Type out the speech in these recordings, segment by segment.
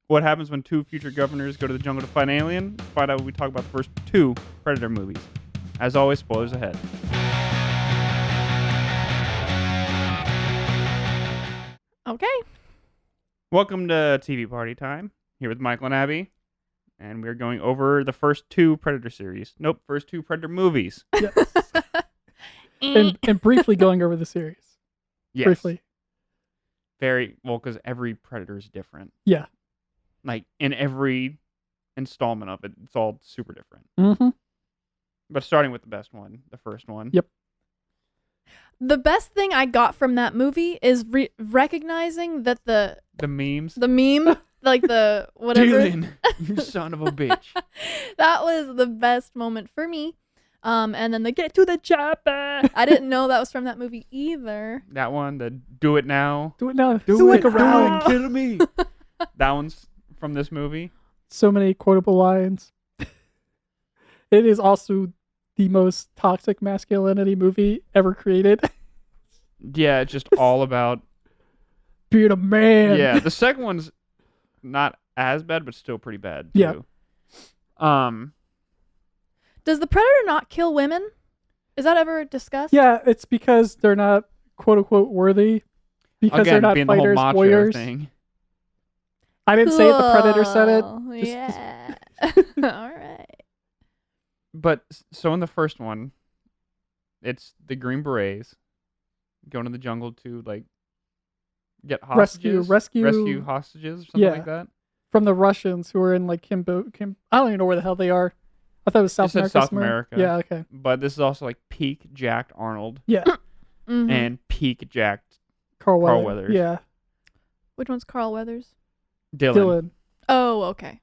What happens when 2 future governors go to the jungle to fight an alien? Find out when we talk about the first 2 Predator movies. As always, spoilers ahead. Okay. Welcome to TV Party Time. Here with Michael and Abbie. And we're going over the first 2 Predator series. Nope, first 2 Predator movies. Yes. and briefly going over the series. Yes. Briefly. Very, well, because every Predator is different. Yeah. Like, in every installment of it, it's all super different. Mm-hmm. But starting with the best one, the first one. Yep. The best thing I got from that movie is recognizing that the memes. meme, like the whatever. Dylan, you son of a bitch. That was the best moment for me. And then the get to the chopper. I didn't know that was from that movie either. That one, the do it now. Do it now. Do it around. kill me. That one's from this movie. So many quotable lines. It is also the most toxic masculinity movie ever created. Yeah, it's just all about Being a man. Yeah, the second one's not as bad, but still pretty bad too. Yeah. Does the Predator not kill women? Is that ever discussed? Yeah, it's because they're not quote unquote worthy. Because Again, they're not being the whole fighters, macho warriors. thing. I didn't say it, the Predator said it. Cool. Just- Yeah. All right. But so in the first one, it's the Green Berets going to the jungle to like get hostages, rescue hostages, or something Yeah. like that. From the Russians who are in like I don't even know where the hell they are. I thought it was South said America. South somewhere. America. Yeah, okay. But this is also like peak Jacked Arnold Yeah. Mhm. and peak Jacked Carl Carl Weathers. Weathers. Yeah. Which one's Carl Weathers? Dylan. Oh, okay.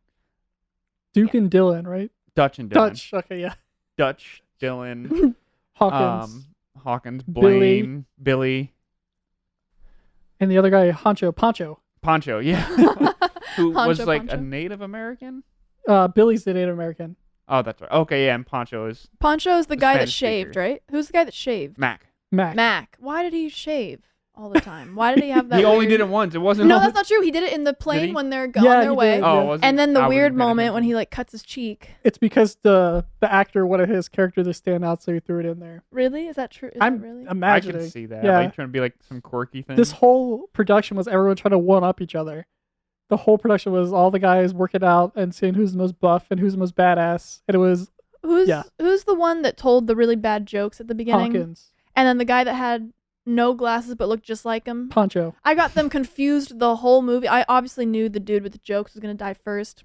Duke and Dylan, right? Dutch and Dylan. Dutch. Okay, yeah. Dutch, Dylan, Hawkins. Hawkins, Billy. Blaine, Billy, And the other guy, Pancho. Pancho, yeah. Who was Honcho like Pancho. a Native American? Billy's the Native American. Oh, that's right. Okay, yeah, and Pancho is Poncho is the The guy that Spanish shaved, speaker. right? Who's the guy that shaved? Mac. Mac. Mac. Why did he shave all the time? Why did he have that? He only weird- did it once. It wasn't. No, all that's the- not true. He did it in the he? plane when they're Yeah, on their he way. did. Oh, Yeah. it wasn't, And then the I wasn't weird paying moment when attention. he like cuts his cheek. It's because the actor wanted his character to stand out, so he threw it in there. Really? Is that true? Is I'm that really? I imagining. can see that. Yeah. Like trying to be like some quirky thing. This whole production was everyone trying to one up each other. The whole production was all the guys working out and seeing who's the most buff and who's the most badass. And it was Who's the one that told the really bad jokes at the beginning? Hawkins, And then the guy that had no glasses but looked just like him. Pancho. I got them confused the whole movie. I obviously knew the dude with the jokes was gonna die first.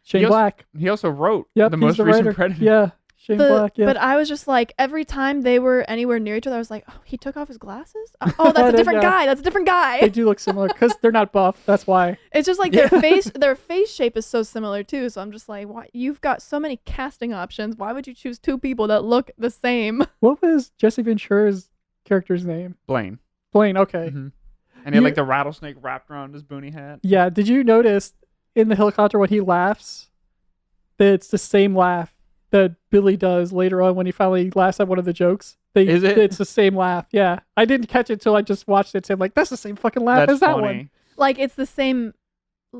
Shane He also- Black. He also wrote Yep, the he's most the recent writer. Predator. Yeah, Shane Black. Yeah. But I was just like, every time they were anywhere near each other, I was like, oh, he took off his glasses? Oh, that's a different Yeah. guy. That's a different They guy. do look similar because they're not buff. That's why. It's just like Yeah. their face shape is so similar too. So I'm just like, why? You've got so many casting options. Why would you choose 2 people that look the same? What was Jesse Ventura's character's name? Blaine. Blaine. Okay. Mhm. And he had like the rattlesnake wrapped around his boonie hat. Yeah. Did you notice in the helicopter when he laughs that it's the same laugh that Billy does later on when he finally laughs at one of the jokes? Is it? It's the same laugh. Yeah. I didn't catch it till I just watched it. So I'm like, that's the same fucking laugh That's as that funny. one. Like it's the same.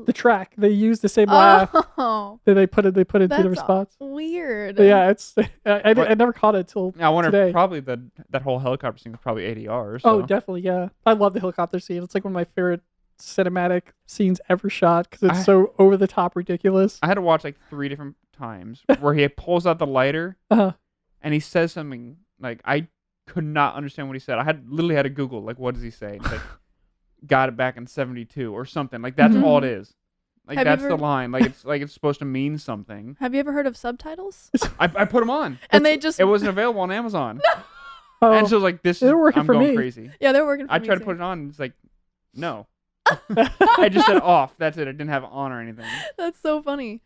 The track they use the same laugh Oh, that they put it into that's the response. weird. Yeah, it's I What- never caught it till I wonder today. if probably that whole helicopter scene was probably ADR. Oh, So. definitely, yeah. I love the helicopter scene. It's like one of my favorite cinematic scenes ever shot because it's I- so over the top ridiculous. I had to watch like 3 different times where he pulls out the lighter Uh-huh. and he says something like I could not understand what he said. I literally had to Google like what does he say? It's like got it back in 72 or something. Like that's Mhm. all it is. Like Have you that's the ever- line. Like it's supposed to mean something. Have you ever heard of subtitles? I put them on. And they just It wasn't available on Amazon. Oh, And so I was like this is They're working I'm for going me. crazy. yeah, they're working. For I me tried to too. put it on and it's like no. I just said off. That's it. I didn't have on or anything. That's so funny.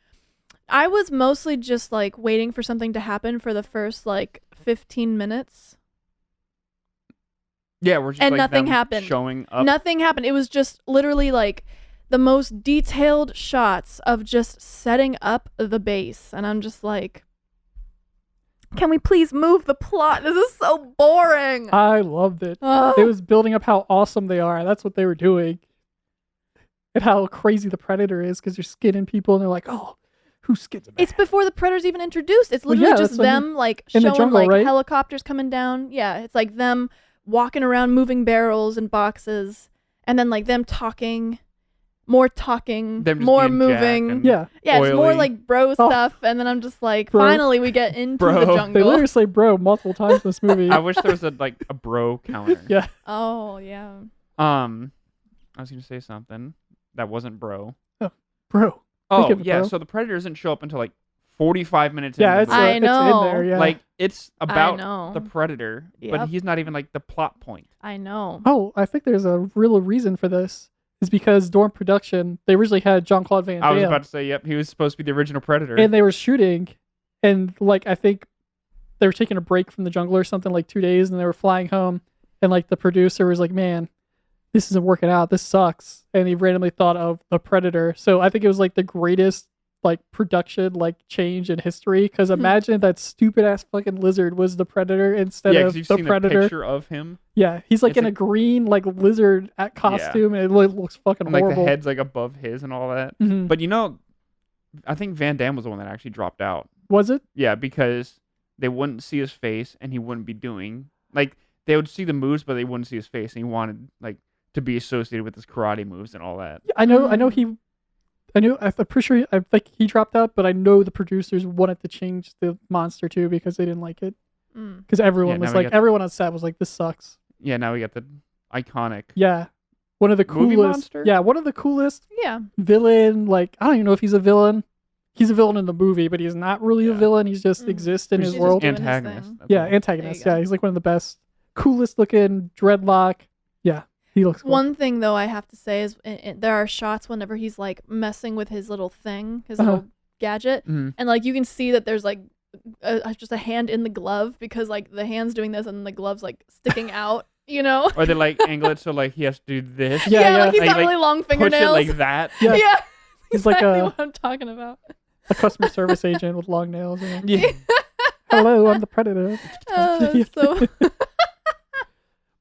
I was mostly just like waiting for something to happen for the first like 15 minutes. Yeah, we're just And like nothing them happened. showing up. Nothing happened. It was just literally like the most detailed shots of just setting up the base. And I'm just like, can we please move the plot? This is so boring. I loved it. Ugh. It was building up how awesome they are. That's what they were doing. and how crazy the Predator is because you're skinning people and they're like, oh, who skins a man? It's before the Predator's even introduced. It's literally just them like in the showing jungle, like right? helicopters coming down. Yeah, it's like them walking around moving barrels and boxes, and then like them talking, more talking, more moving. Yeah, it's more like bro stuff. And then I'm just like, finally we get into the jungle. They literally say bro multiple times in this movie. I wish there was a bro counter. Yeah. Oh yeah. I was gonna say something that wasn't bro. Oh, bro. Oh yeah. Bro. So the Predator doesn't show up until like 45 minutes. Yeah, into it's the in know. there. Yeah. Like it's about the Predator, Yep. but he's not even like the plot point. I know. Oh, I think there's a real reason for this. Is because during production they originally had Jean-Claude Van Damme. I was about to say, yep, he was supposed to be the original Predator. And they were shooting, and like I think they were taking a break from the jungle or something, like 2 days, and they were flying home, and like the producer was like, man, this isn't working out, this sucks, and he randomly thought of the Predator. So I think it was like the greatest like production like change in history, because imagine that stupid ass fucking lizard was the Predator instead of you've the seen Predator. A picture of him. Yeah, he's like in a green like lizard costume, and it looks fucking and, like horrible. The head's like above his and all that. Mm-hmm. But I think Van Damme was the one that actually dropped out. Was it? Yeah, because they wouldn't see his face, and he wouldn't be doing like they would see the moves, but they wouldn't see his face, and he wanted like to be associated with his karate moves and all that. I know. I'm pretty sure. I think he dropped out, but I know the producers wanted to change the monster too because they didn't like it. Because everyone was like, everyone on set was like, "This sucks." Yeah, now we got the iconic. Yeah, one of the movie coolest. monster? Yeah, one of the coolest. Yeah. Villain. Like I don't even know if he's a villain. He's a villain in the movie, but he's not really a villain. He's just exists in his world. Antagonist. Yeah, antagonist. Yeah, he's like one of the best, coolest looking dreadlock. Yeah. He looks cool. One thing though I have to say is there are shots whenever he's like messing with his little thing, his little gadget, and like you can see that there's like just a hand in the glove because like the hand's doing this and the glove's like sticking out, you know? Or they like angle it so like he has to do this. Yeah. Like he's got really long fingernails. Push it like that. Yeah. He's exactly like what I'm talking about. A customer service agent with long nails. Yeah. Hello, I'm the Predator. So.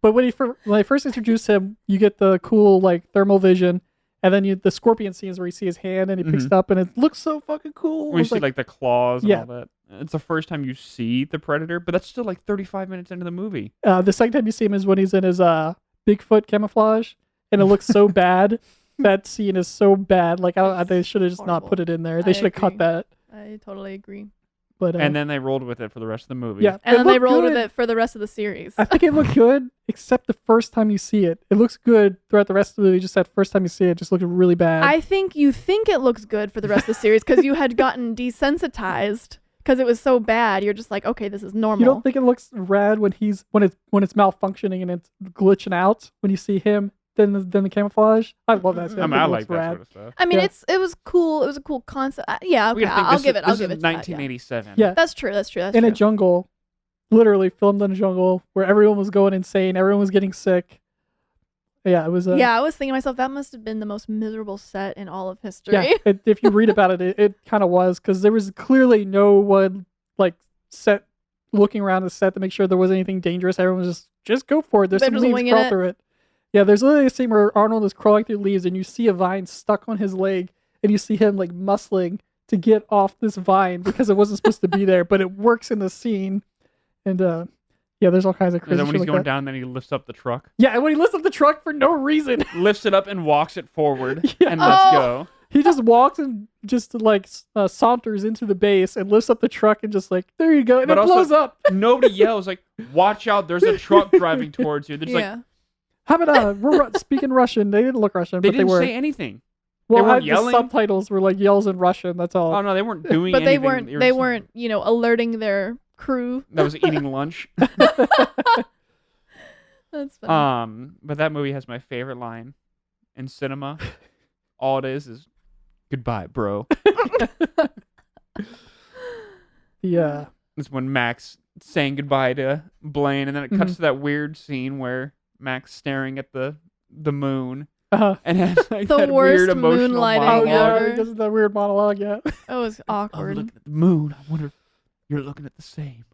But when I first introduced him, you get the cool like thermal vision, and then the scorpion scenes where you see his hand and he picks it up, and it looks so fucking cool. Where you see like the claws and all that. It's the first time you see the Predator, but that's still like 35 minutes into the movie. The second time you see him is when he's in his Bigfoot camouflage, and it looks so bad. That scene is so bad. Like they should have just not put it in there. They should have cut that. I totally agree. But, and then they rolled with it for the rest of the movie. Yeah, and then they rolled with it for the rest of the series. I think it looked good, except the first time you see it. It looks good throughout the rest of the movie. Just that first time you see it, just looked really bad. I think you think it looks good for the rest of the series because you had gotten desensitized because it was so bad. You're just like, okay, this is normal. You don't think it looks rad when it's malfunctioning and it's glitching out when you see him? Then the camouflage. I love that stuff. I like that sort of stuff. I mean, it was cool. It was a cool concept. Okay, I'll give it. I'll give it. 1987. Yeah, that's true. In a jungle, literally filmed in a jungle where everyone was going insane. Everyone was getting sick. Yeah, it was. I was thinking to myself that must have been the most miserable set in all of history. Yeah, if you read about it, it kind of was because there was clearly no one like set looking around the set to make sure there was anything dangerous. Everyone was just go for it. There's some leaves, crawl through it. Yeah, there's literally a scene where Arnold is crawling through leaves and you see a vine stuck on his leg and you see him like muscling to get off this vine because it wasn't supposed to be there, but it works in the scene. And there's all kinds of crazy shit. And then when he's going that. down, then he lifts up the truck. Yeah, and when he lifts up the truck for no reason. Lifts it up and walks it forward and let's go. He just walks and just like saunters into the base and lifts up the truck and just like, there you go. And it blows up. Nobody yells like, watch out, there's a truck driving towards you. They're just like, how about we're speaking Russian? They didn't look Russian, but they were. They didn't say anything. Well, they weren't yelling. The subtitles were like yells in Russian. That's all. Oh no, they weren't doing but anything. But they weren't, alerting their crew. That was eating lunch. That's funny. But that movie has my favorite line in cinema. All it is goodbye, bro. Yeah. It's when Max saying goodbye to Blaine, and then it cuts to that weird scene where Max staring at the moon. And has like the that worst weird emotional moonlighting monologue. ever. Just that weird monologue, yeah. It was awkward. I'm looking at the moon. I wonder if you're looking at the same.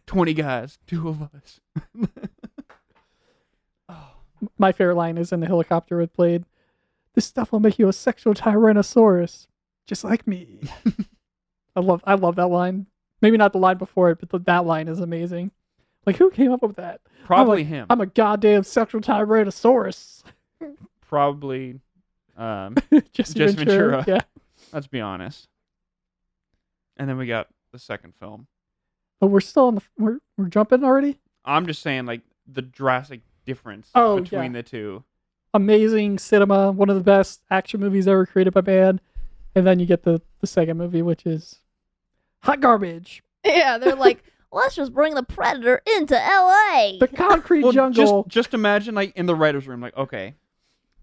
20 guys, 2 of us. My favorite line is in the helicopter with Blade. This stuff will make you a sexual tyrannosaurus, just like me. I love that line. Maybe not the line before it, but that line is amazing. Like, who came up with that? Probably him. I'm a goddamn sexual tyrannosaurus. Probably Jesse Ventura. Yeah. Let's be honest. And then we got the second film. Oh, we're still on we're jumping already? I'm just saying, like, the drastic difference between the two. Amazing cinema, one of the best action movies ever created by man. And then you get the second movie, which is hot garbage. Yeah, they're like, let's just bring the Predator into LA. The concrete jungle. Just imagine, like, in the writer's room, like, okay,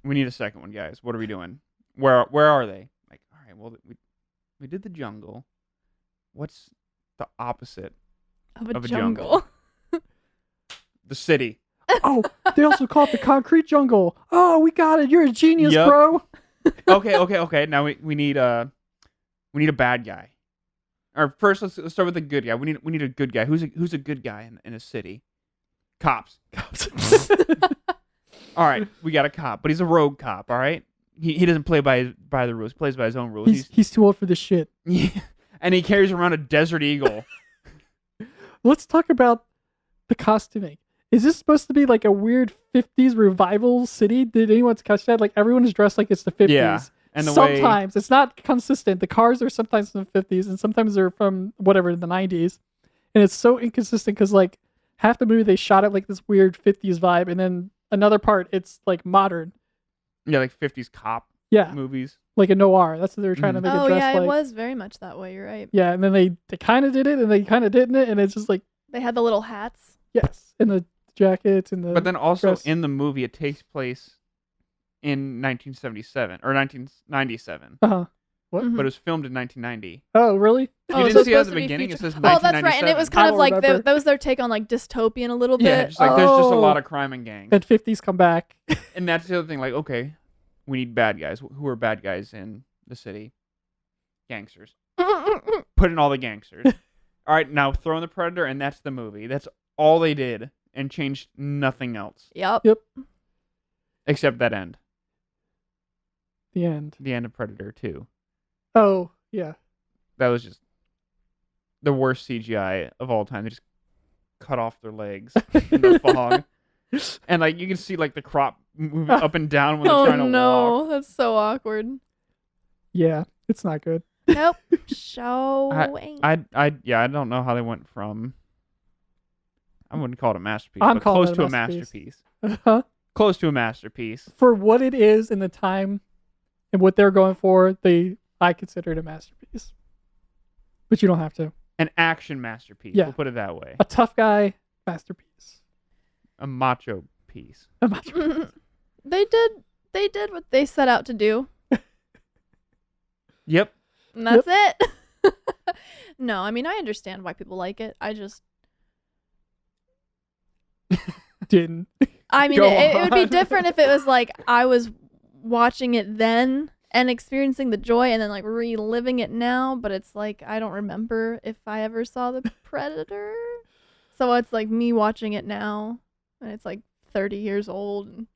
we need a second one, guys. What are we doing? Where are they? Like, all right, well, we did the jungle. What's the opposite of a jungle? The city. Oh, they also call it the concrete jungle. Oh, we got it. You're a genius, bro. Okay. Now we need a bad guy. Or first, let's start with a good guy. We need a good guy. Who's a good guy in a city? Cops. All right, we got a cop, but he's a rogue cop. All right, he doesn't play by the rules. He plays by his own rules. He's too old for this shit. Yeah, and he carries around a desert eagle. Let's talk about the costuming. Is this supposed to be like a weird 50s revival city? Did anyone catch that? Like, everyone is dressed like it's the 50s. Yeah. And sometimes it's not consistent. The cars are sometimes from the 50s and sometimes they're from whatever, the 90s. And it's so inconsistent because, like, half the movie they shot it like this weird 50s vibe, and then another part it's like modern. Yeah, like 50s cop movies. Like a noir. That's what they were trying to make it dress like. Oh, yeah, it was very much that way. You're right. Yeah, and then they kind of did it and they kind of didn't it, and it's just like... They had the little hats. Yes, and the jackets and the... But then also dress. in the movie it takes place in 1977 or 1997. Uh-huh. What? Mm-hmm. But it was filmed in 1990. Oh, really? You didn't see it at the beginning? It says 1997. Oh, that's right. And it was kind of like that was their take on like dystopian a little bit. Yeah, just like there's just a lot of crime and gangs. And 50s come back. And that's the other thing. Like, okay, we need bad guys. Who are bad guys in the city? Gangsters. Put in all the gangsters. All right, now throw in the Predator, and that's the movie. That's all they did, and changed nothing else. Yep. Except that end. The end. The end of Predator 2. Oh, yeah. That was just the worst CGI of all time. They just cut off their legs in the fog. And like you can see like the crop moving up and down when they're trying to walk. Oh no, that's so awkward. Yeah, it's not good. Nope. Showing. I don't know how they went from... I wouldn't call it a masterpiece, I'm but calling close it to a masterpiece. Huh? Close to a masterpiece. For what it is in the time and what they're going for, I consider it a masterpiece. But you don't have to. An action masterpiece. Yeah. We'll put it that way. A tough guy masterpiece. A macho piece. A macho piece. They did what they set out to do. Yep. And that's it. No, I mean, I understand why people like it. I just didn't. I mean, it would be different if it was like I was watching it then and experiencing the joy and then like reliving it now, but it's like I don't remember if I ever saw the Predator. So it's like me watching it now and it's like 30 years old and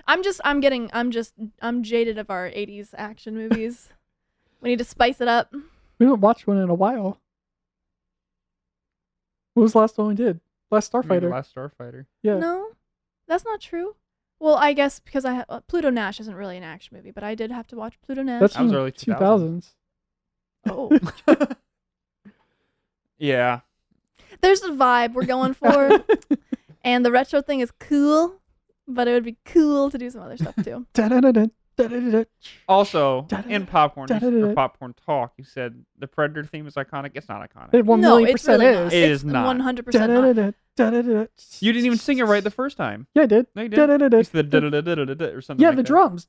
I'm jaded of our 80s action movies. We need to spice it up. We haven't watched one in a while. What was the last one we did? Last Starfighter. Last Starfighter. Yeah. No, that's not true. Well, I guess because Pluto Nash isn't really an action movie, but I did have to watch Pluto Nash. That's That was from early 2000s. Oh. Yeah. There's a vibe we're going for. And the retro thing is cool, but it would be cool to do some other stuff too. Also, in popcorn talk, you said the Predator theme is iconic. It's not iconic. It 1,000,000% really is. It is not. 100% not. You didn't even sing it right the first time. Yeah, I did. No, you did. You said the or something. Yeah, like the that. drums.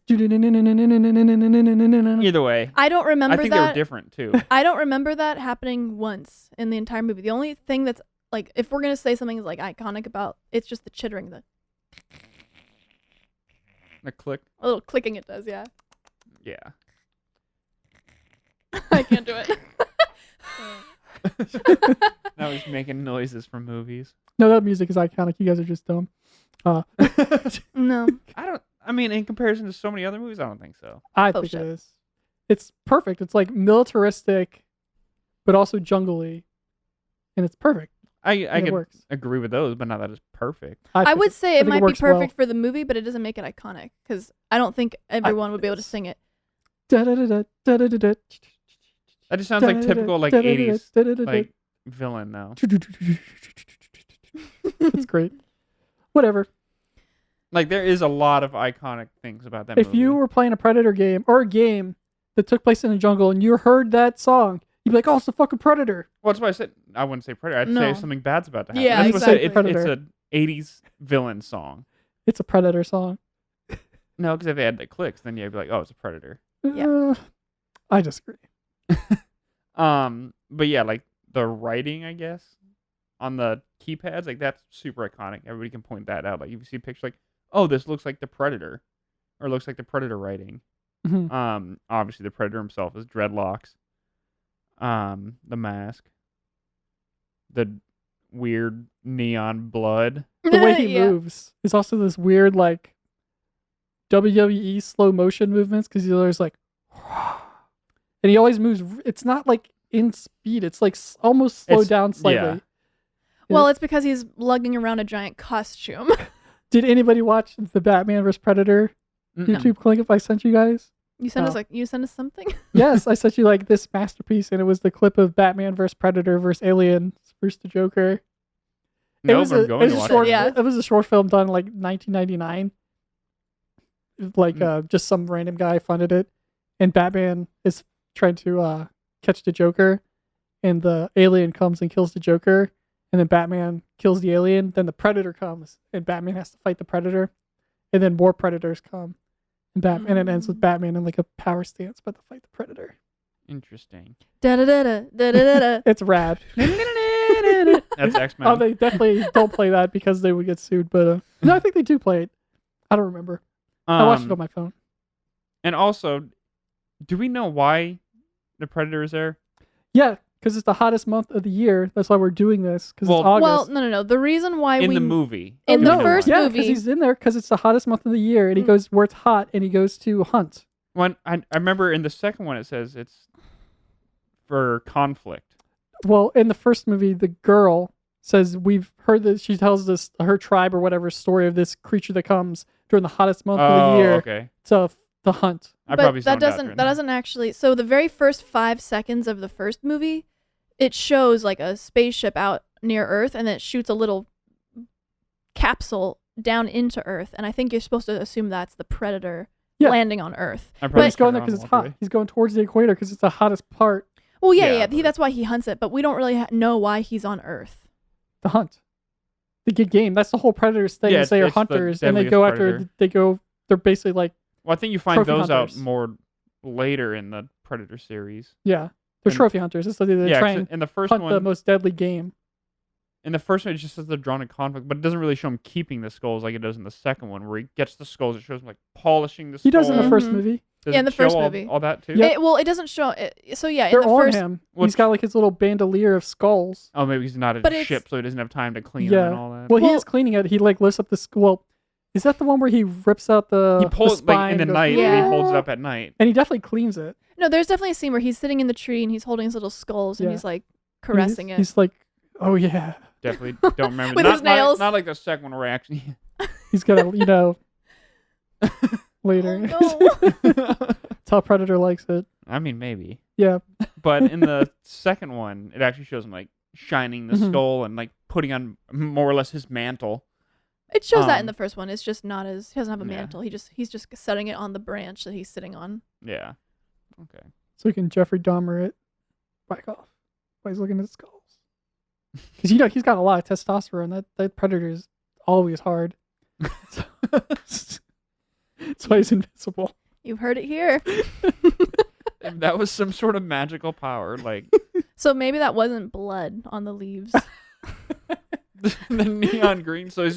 Either way, I don't remember I think that. they were different too. I don't remember that happening once in the entire movie. The only thing that's like, if we're gonna say something is like iconic about, it's just the chittering, the click. a little clicking it does. Yeah. Yeah. I can't do it. Now he's making noises from movies. No, that music is iconic. You guys are just dumb. No. I mean, in comparison to so many other movies, I don't think so. I think it is. It's perfect. It's like militaristic, but also jungly, and it's perfect. I can agree with those, but not that it's perfect. I would say it might be perfect for the movie, but it doesn't make it iconic because I don't think everyone would be able to sing it. That just sounds like typical like 80s like villain now. It's great. Whatever. Like there is a lot of iconic things about that movie. If you were playing a Predator game or a game that took place in the jungle and you heard that song, you'd be like, "Oh, it's the fucking Predator." Well, that's why I said I wouldn't say Predator. I'd say something bad's about to happen. Yeah, that's exactly. It's an 80s villain song. It's a Predator song. No, because if they had the clicks, then you'd be like, "Oh, it's a Predator." Yeah. I disagree. But yeah, like the writing, I guess, on the keypads, like that's super iconic. Everybody can point that out. Like if you see a picture, like, "Oh, this looks like the Predator," or looks like the Predator writing. Mm-hmm. Obviously the Predator himself is dreadlocks. The mask, the weird neon blood. The way he moves is also this weird like WWE slow motion movements because he's always like, and he always moves. It's not like in speed. It's like almost slowed down slightly. Yeah. Well, it's because he's lugging around a giant costume. Did anybody watch the Batman vs Predator YouTube clip I sent you guys? You sent us something? Yes, I sent you like this masterpiece, and it was the clip of Batman vs Predator vs Alien versus the Joker. No, I'm going to watch it. It was a short film done in like 1999. Like just some random guy funded it, and Batman is trying to catch the Joker, and the alien comes and kills the Joker, and then Batman kills the alien. Then the Predator comes, and Batman has to fight the Predator, and then more Predators come. And it ends with Batman in like a power stance about to fight the Predator. Interesting. It's rad. That's X-Men. Oh, they definitely don't play that because they would get sued. But no, I think they do play it. I don't remember. I watched it on my phone. And also, do we know why the Predator is there? Yeah, because it's the hottest month of the year. That's why we're doing this. Because it's August. Well, no. The reason why in the movie. In the first movie. Yeah, because he's in there because it's the hottest month of the year. And he goes where it's hot and he goes to hunt. When I remember in the second one, it says it's for conflict. Well, in the first movie, the girl says, we've heard that she tells this, her tribe or whatever story of this creature that comes during the hottest month of the year. Okay. To hunt. But that doesn't actually. So the very first 5 seconds of the first movie, it shows like a spaceship out near Earth, and then it shoots a little capsule down into Earth. And I think you're supposed to assume that's the Predator landing on Earth. But he's going there because it's hot. He's going towards the equator because it's the hottest part. Well, yeah. That's why he hunts it, but we don't really know why he's on Earth. The hunt. The good game. That's the whole Predators thing. Is they are hunters, and they go after. They're basically like. Well, I think you find those hunters. Out more later in the Predator series. Yeah, they're trophy hunters. It's like they're trying in the first hunt one, the most deadly game. In the first one, it just says they're drawn in conflict, but it doesn't really show him keeping the skulls like it does in the second one, where he gets the skulls. It shows him like polishing the. He does in the first movie. In the first movie, all that too. Yep. It doesn't show. So yeah, they're in the on first, him. He's got like his little bandolier of skulls. Oh, maybe he's not at a ship, so he doesn't have time to clean them and all that. Well, he is cleaning it. He like lifts up the skull. Is that the one where he rips out the pulls the spine like in the night and he holds it up at night? And he definitely cleans it. No, there's definitely a scene where he's sitting in the tree and he's holding his little skulls and he's like caressing it. He's like, oh yeah. Definitely don't remember. With his nails. Not like the second one where actually. He's got a, later. Oh, no. That's how Predator likes it. I mean, maybe. Yeah. But in the second one, it actually shows him like shining the skull and like putting on more or less his mantle. It shows that in the first one. It's just not as he doesn't have a mantle. He's just setting it on the branch that he's sitting on. Yeah. Okay. So he can Jeffrey Dahmer it. Back off. While he's looking at the skulls. Because he's got a lot of testosterone. That Predator is always hard. That's why he's invisible. You've heard it here. If that was some sort of magical power, like. So maybe that wasn't blood on the leaves. The neon green. So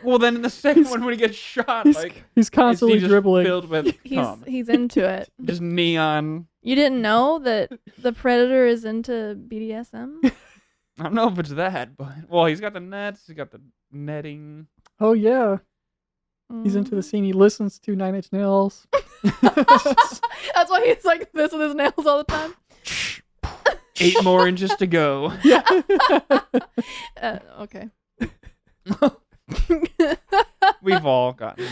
well, then in the second one when he gets shot, he's constantly dribbling. Filled with he's into it. Just neon. You didn't know that the Predator is into BDSM? I don't know if it's that, but well, he's got the nets. He's got the netting. Oh yeah, he's into the scene. He listens to Nine Inch Nails. That's why he's like this with his nails all the time. 8 more inches to go. Yeah. Okay. We've all gotten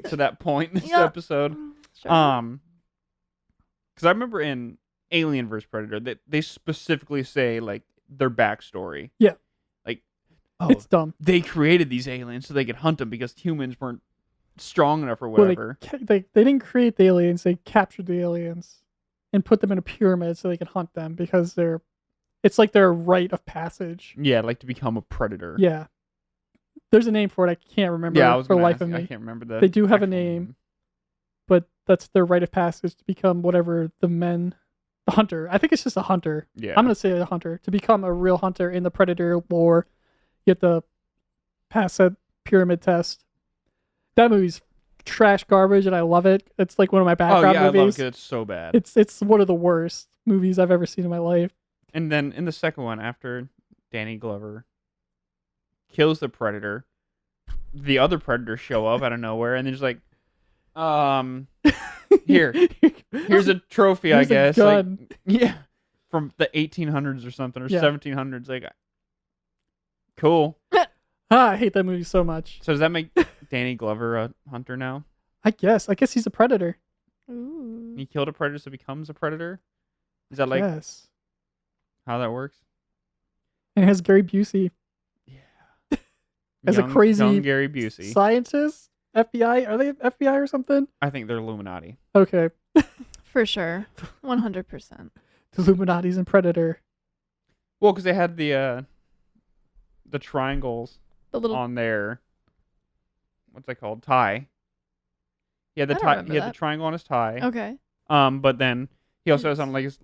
to that point in this episode. Sure. Because I remember in Alien vs Predator that they specifically say like their backstory. Yeah. Like, it's dumb. They created these aliens so they could hunt them because humans weren't strong enough or whatever. Well, they didn't create the aliens. They captured the aliens and put them in a pyramid so they could hunt them because it's like their rite of passage. Yeah, like to become a predator. Yeah. There's a name for it. I can't remember for the life of me. I can't remember that. They do have a name, but that's their rite of passage to become whatever the hunter. I think it's just a hunter. Yeah. I'm going to say a hunter. To become a real hunter in the Predator lore, you have to pass that pyramid test. That movie's trash garbage, and I love it. It's like one of my background movies. I love it. It's so bad. It's one of the worst movies I've ever seen in my life. And then in the second one, after Danny Glover kills the Predator, the other Predators show up out of nowhere, and they're just like, here's a trophy, I guess. Gun. Like, yeah, from the 1800s or something, or 1700s. Like, cool. I hate that movie so much. So does that make Danny Glover a hunter now? I guess he's a predator. Ooh. He killed a predator, so becomes a predator. Is that like how that works? And it has Gary Busey. Yeah. As a crazy young Gary Busey. Scientist? FBI? Are they FBI or something? I think they're Illuminati. Okay. For sure. 100%. The Illuminati's and Predator. Well, because they had the triangles on their, what's that called? Tie. He had the tie. He had the triangle on his tie. Okay. But then he also has on like his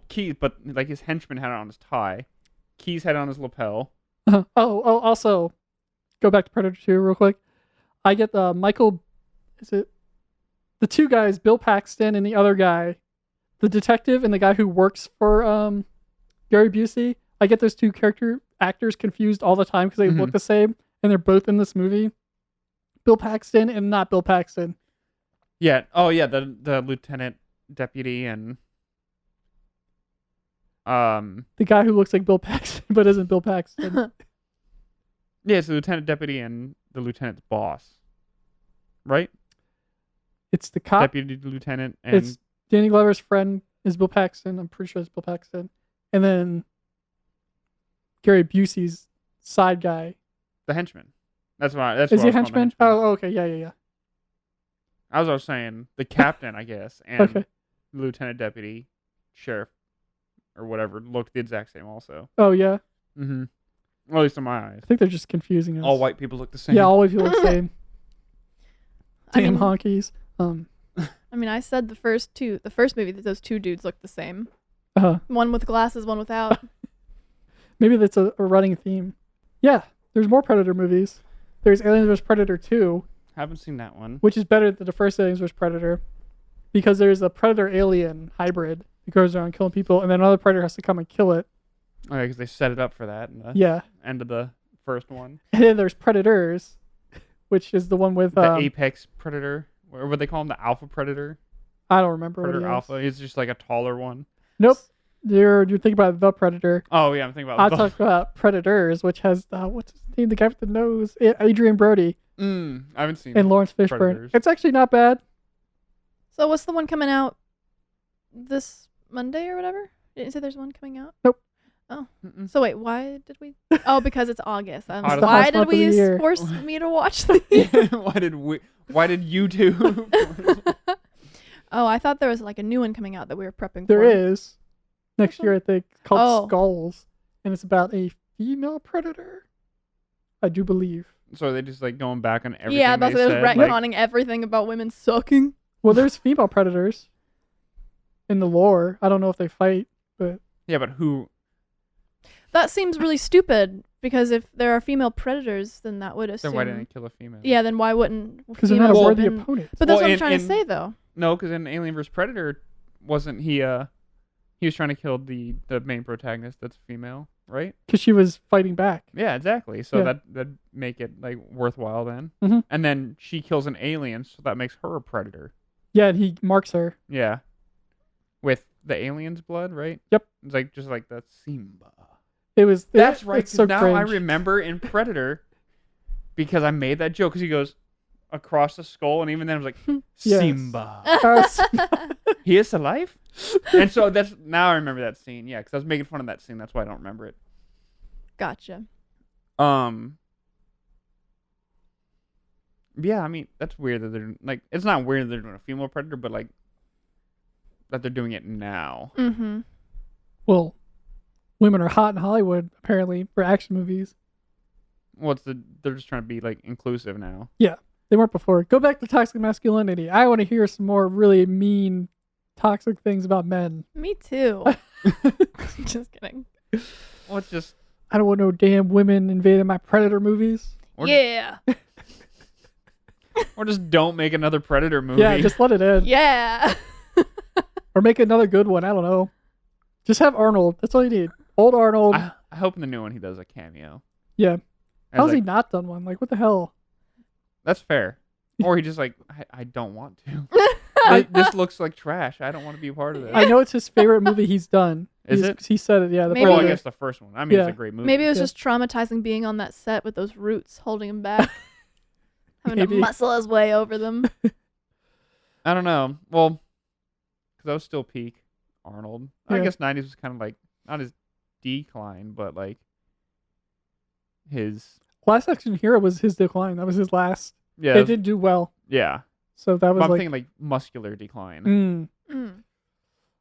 Keys, but like his henchman had it on his tie. Keys had it on his lapel. Also, go back to Predator 2 real quick. I get Mikal. Is it the two guys, Bill Paxton and the other guy, the detective and the guy who works for Gary Busey? I get those two actors confused all the time because they look the same, and they're both in this movie. Bill Paxton and not Bill Paxton. Yeah. Oh, yeah. The lieutenant deputy and the guy who looks like Bill Paxton but isn't Bill Paxton. Yeah, it's the lieutenant deputy and the lieutenant's boss, right? It's the cop, deputy lieutenant, and it's Danny Glover's friend is Bill Paxton. I'm pretty sure it's Bill Paxton, and then Gary Busey's side guy, the henchman. That's why. That's is he a henchman? Oh, okay, yeah. As I was saying, the captain, I guess, and the lieutenant deputy, sheriff, or whatever, looked the exact same. Also. Oh yeah. Mm-hmm. Well, at least in my eyes. I think they're just confusing us. All white people look the same. Yeah, all white people look the same. Damn honkies. I mean, I said the first movie that those two dudes looked the same. One with glasses, one without. Maybe that's a running theme. Yeah, there's more Predator movies. There's Aliens vs Predator 2. Haven't seen that one. Which is better than the first Aliens vs Predator. Because there's a Predator-Alien hybrid that goes around killing people, and then another Predator has to come and kill it. Oh, yeah, because they set it up for that in the end of the first one. And then there's Predators, which is the one with... the apex predator. Or what they call him, the alpha predator? I don't remember Predator what he alpha. He's just like a taller one. Nope. You're thinking about the Predator. Oh, yeah, I'm thinking about I'll talk about Predators, which has... what's his name? The guy with the nose? Adrian Brody. I haven't seen And Lawrence Fishburne. Predators. It's actually not bad. So what's the one coming out this Monday or whatever? Didn't you say there's one coming out? Nope. Oh. So wait, why did we? Oh, because it's August. Why did we force me to watch these? Why did you two? Oh, I thought there was like a new one coming out that we were prepping for. There is. Next year, I think, called Skulls. And it's about a female predator. I do believe. So are they just like going back on everything that's they said? Retconning everything about women sucking. Well, there's female predators in the lore. I don't know if they fight, but... Yeah, but who... That seems really stupid, because if there are female predators, then that would assume... Then why didn't they kill a female? Yeah, then why wouldn't... Because they're not a worthy opponent. But that's what I'm trying to say, though. No, because in Alien vs. Predator, wasn't he... he was trying to kill the main protagonist that's female. right? Because she was fighting back. Yeah, exactly. So Yeah. that'd make it like worthwhile then. Mhm. And then she kills an alien, so that makes her a predator. Yeah, and he marks her. Yeah, with the alien's blood, right? Yep. It's like just like the Simba. That's right. It's so now cringe. I remember in Predator because I made that joke because he goes across the skull, and even then I was like, Yes. Simba. He is alive, and so that's now I remember that scene. Yeah, because I was making fun of that scene. That's why I don't remember it. Gotcha. Yeah, I mean that's weird that they're like. It's not weird that they're doing a female Predator, but like that they're doing it now. Mm-hmm. Well, women are hot in Hollywood apparently for action movies. Well, they're just trying to be like inclusive now. Yeah, they weren't before. Go back to toxic masculinity. I want to hear some more really mean, toxic things about men. Me too. Just kidding. Well, it's just I don't want no damn women invading my Predator movies. Yeah. Or just don't make another Predator movie. Yeah, just let it end. Yeah. Or make another good one. I don't know. Just have Arnold. That's all you need. Old Arnold. I hope in the new one he does a cameo. Yeah. As How's he like, not done one? Like, what the hell? That's fair. Or he just like, I don't want to. This looks like trash. I don't want to be a part of this. I know it's his favorite movie he's done. Is it? He said it, yeah. Maybe- Well, I Predator. guess the first one. I mean, Yeah. it's a great movie. Maybe it was Yeah. just traumatizing being on that set with those roots holding him back. Having Maybe. to muscle his way over them. I don't know. Well, because I was still peak Arnold. I Yeah. guess 90s was kind of like, not his decline, but like his. Last Action Hero was his decline. That was his last. Yeah. It did do well. Yeah. So that But was I'm like. thinking like muscular decline. Mm.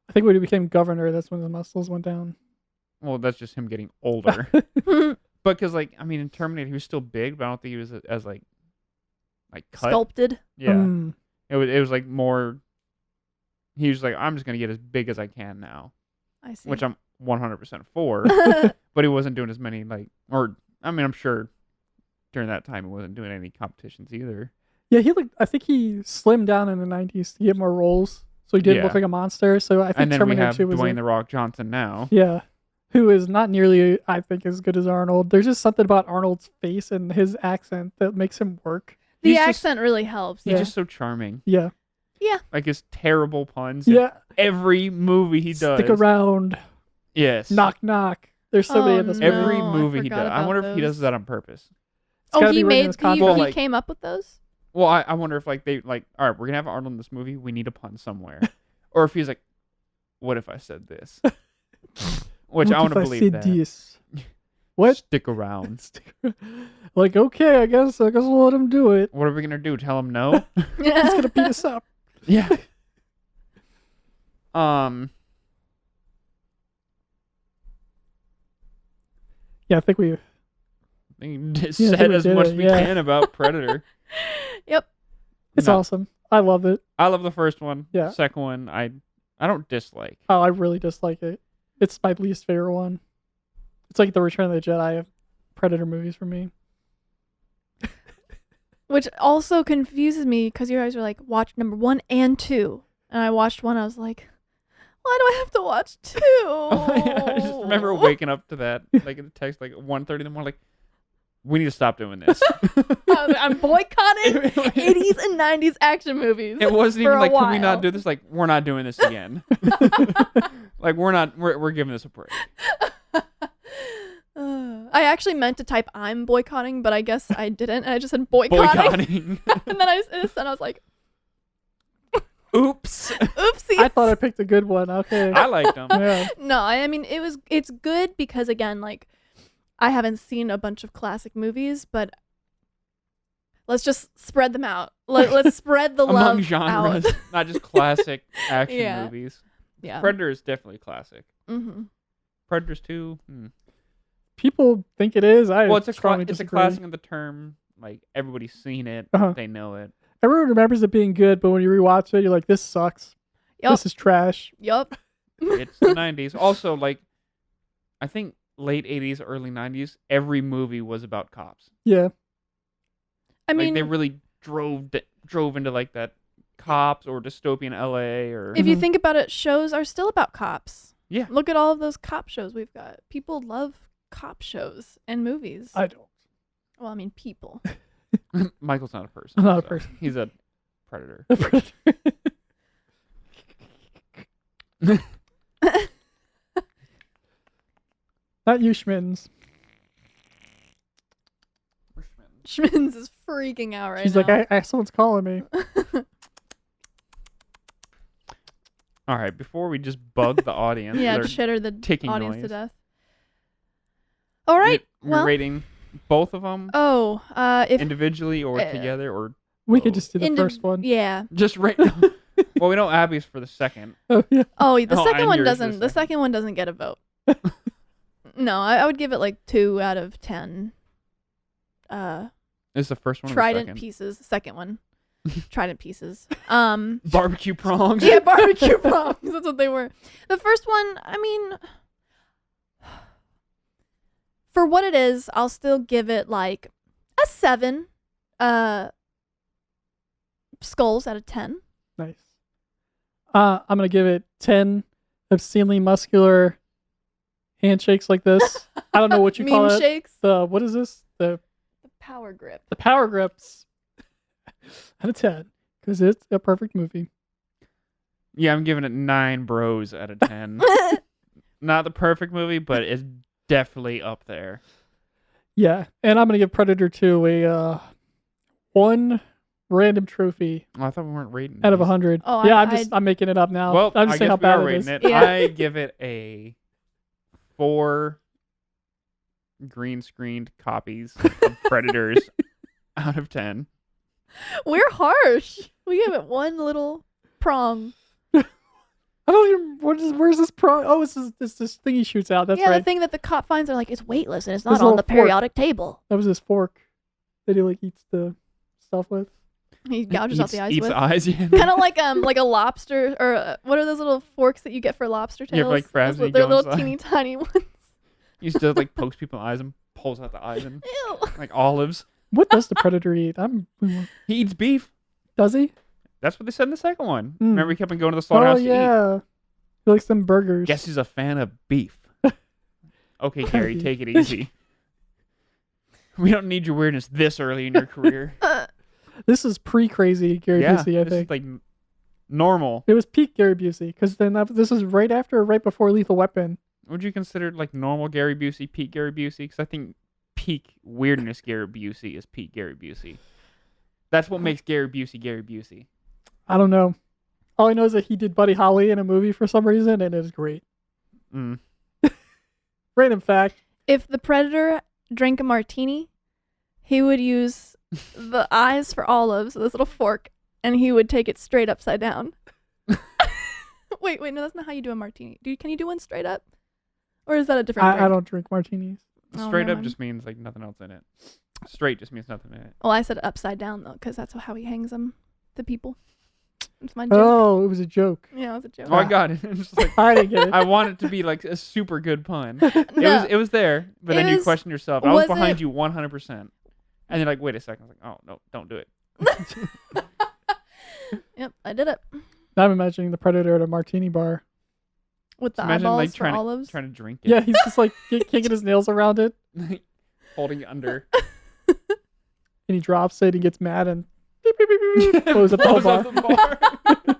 I think when he became governor, that's when his muscles went down. Well, that's just him getting older. But because, like, I mean, in Terminator, he was still big, but I don't think he was as, like cut. Sculpted. Yeah. Mm. It was, like, more... He was like, I'm just going to get as big as I can now. I see. Which I'm 100% for. But he wasn't doing as many, like... Or, I mean, I'm sure during that time he wasn't doing any competitions either. Yeah, I think he slimmed down in the 90s to get more roles. So he didn't Yeah. look like a monster. So I think And then we Terminator have 2 was Dwayne it. The Rock Johnson now. Yeah. Who is not nearly, I think, as good as Arnold. There's just something about Arnold's face and his accent that makes him work. the He's just- accent really helps. He's Yeah. just so charming. Yeah. Like his terrible puns. in Yeah. Every movie he does. Stick around. Yes. Knock, knock. There's so many Oh, in this no. movie. Every I movie he forgot does. I about wonder if he those. does that on purpose. It's gotta Oh, be he written in made his he, contract. Like- came up with those? Well, I wonder if like they like, all right, we're gonna have Arnold in this movie. We need a pun somewhere, or if he's like, what if I said this? Which What I want if to believe said that. this? What? Stick around. Like, okay, I guess we'll let him do it. What are we gonna do? Tell him no? He's gonna beat us up. Yeah. Yeah, I think we. I think we I said think we as did much it, as we yeah. can about Predator. Yep. It's No. awesome. I love it. I love the first one. Yeah. Second one, I don't dislike. Oh, I really dislike it. It's my least favorite one. It's like the Return of the Jedi of Predator movies for me. Which also confuses me because you guys are like, watch number 1 and 2. And I watched 1, I was like, why do I have to watch 2? I just remember waking up to that, like in the text, like 1:30 in the morning, like, we need to stop doing this. I'm boycotting 80s and 90s action movies. It wasn't for even a like, can we while. not do this? Like, we're not doing this again. Like, we're giving this a break. I actually meant to type I'm boycotting, but I guess I didn't. And I just said boycotting. And then I was like, Oops. oopsie. I thought I picked a good one. Okay. I liked them. Yeah. No, I mean, it's good because, again, like, I haven't seen a bunch of classic movies, but let's just spread them out. Let's spread the love Among genres, out. not just classic action Yeah. movies. Yeah. Predator is definitely classic. Mm-hmm. Predators 2. People think it is. I Well, it's a strongly it's a disagree. classic in the term. Like, everybody's seen it. Uh-huh. They know it. Everyone remembers it being good, but when you rewatch it, you're like, this sucks. Yup. This is trash. Yup. It's the 90s. Also, like, I think late 80s, early 90s, every movie was about cops. Yeah. I mean, Like, they really drove into, like, that cops or dystopian LA or... if you Mhm. think about it, shows are still about cops. Yeah. Look at all of those cop shows we've got. People love cop shows and movies. I don't. Well, I mean, people. Michael's not a person. I'm not a person. He's a predator. A predator. Not you, Schmittens. Schmittens is freaking out right She's now. like, someone's calling me. All right, before we just bug the audience. Yeah, chitter the ticking audience noise. to death. All right. We're rating both of them Oh, if individually or together or we could just do the first one. Yeah. just rate. Well, we know Abbie's for the second. Oh yeah. Oh, the second and one yours doesn't. is The second one doesn't get a vote. No, I would give it like 2 out of 10. Is the first one or the Trident second? pieces. Second one. Trident pieces. Barbecue prongs. Yeah, barbecue prongs. That's what they were. The first one, I mean, for what it is, I'll still give it like a 7. Skulls out of 10. Nice. I'm gonna give it 10 obscenely muscular handshakes like this. I don't know what you call it. Meme shakes. What is this? The Power grip. The power grips. Out of 10, because it's a perfect movie. Yeah, I'm giving it 9 bros out of 10. Not the perfect movie, but it's definitely up there. Yeah, and I'm gonna give Predator 2 a 1 random trophy Oh, I thought we weren't rating out of these. 100. Oh, yeah, I'm making it up now. Well, I'm just I saying guess how we bad are it rating is. it. Yeah. I give it a 4 green screened copies of Predators out of 10. We're harsh. We give it 1 little prong. I don't even. Where's this pro? Oh, it's this thing he shoots out. That's yeah, right. the thing that the cop finds are like, it's weightless and it's This not on little the fork. periodic table. That was his fork that he like eats the stuff with. He gouges out the eyes Eats with. eyes, yeah. Kind of like a lobster, or what are those little forks that you get for lobster tails? Yeah, for, like, crabs, Those- you They're go little inside. teeny tiny ones. He used to like pokes people in the eyes and pulls out the eyes and Ew. like olives. What does the Predator eat? He eats beef. Does he? That's what they said in the second one. Mm. Remember, he kept on going to the Oh slaughterhouse to eat. yeah. He likes them burgers. Guess he's a fan of beef. Okay, Gary, take it easy. We don't need your weirdness this early in your career. This is pre-crazy Gary Busey, I this think. is like normal. It was peak Gary Busey, because then this is right after or right before Lethal Weapon. Would you consider like normal Gary Busey, peak Gary Busey? Because I think peak weirdness Gary Busey is peak Gary Busey. That's what makes Gary Busey. I don't know. All I know is that he did Buddy Holly in a movie for some reason, and it is great. Mm. Random fact. If the Predator drank a martini, he would use the eyes for olives, this little fork, and he would take it straight upside down. Wait, no, that's not how you do a martini. Can you do one straight up? Or is that a different drink? I don't drink martinis. Oh, Straight never up mind. just means like nothing else in it. Straight just means nothing in it. Well, I said upside down, though, because that's how he hangs them to people. It's my joke. Oh, it was a joke. Yeah, it was a joke. Oh, I got it. It's just like, I didn't get it. I want it to be like a super good pun. No. It was there, but then It you was- question yourself. I was was behind it- you 100%. And you're like, wait a second. I was like, oh, no, don't do it. Yep, I did it. Now I'm imagining the Predator at a martini bar. With the Imagine eyeballs like for olives. trying to drink it. Yeah, he's just like kicking his nails around it, Holding it under. and he drops it. He gets mad and beep, beep, beep, beep, beep, blows up the whole Blows bar. up the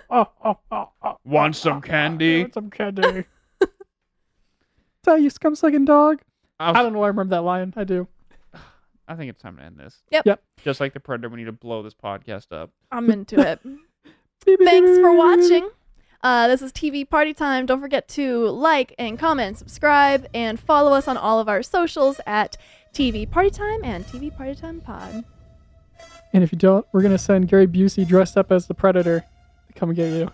bar. Want Want some candy? Want some candy? Tell you, scum-sucking dog. I I don't know why I remember that line. I do. I think it's time to end this. Yep. Just like the Predator, we need to blow this podcast up. I'm into it. Beep, beep, Thanks beep, for beep, watching. This is TV Party Time. Don't forget to like and comment, subscribe, and follow us on all of our socials at TV Party Time and TV Party Time Pod. And if you don't, we're gonna send Gary Busey dressed up as the Predator to come get you.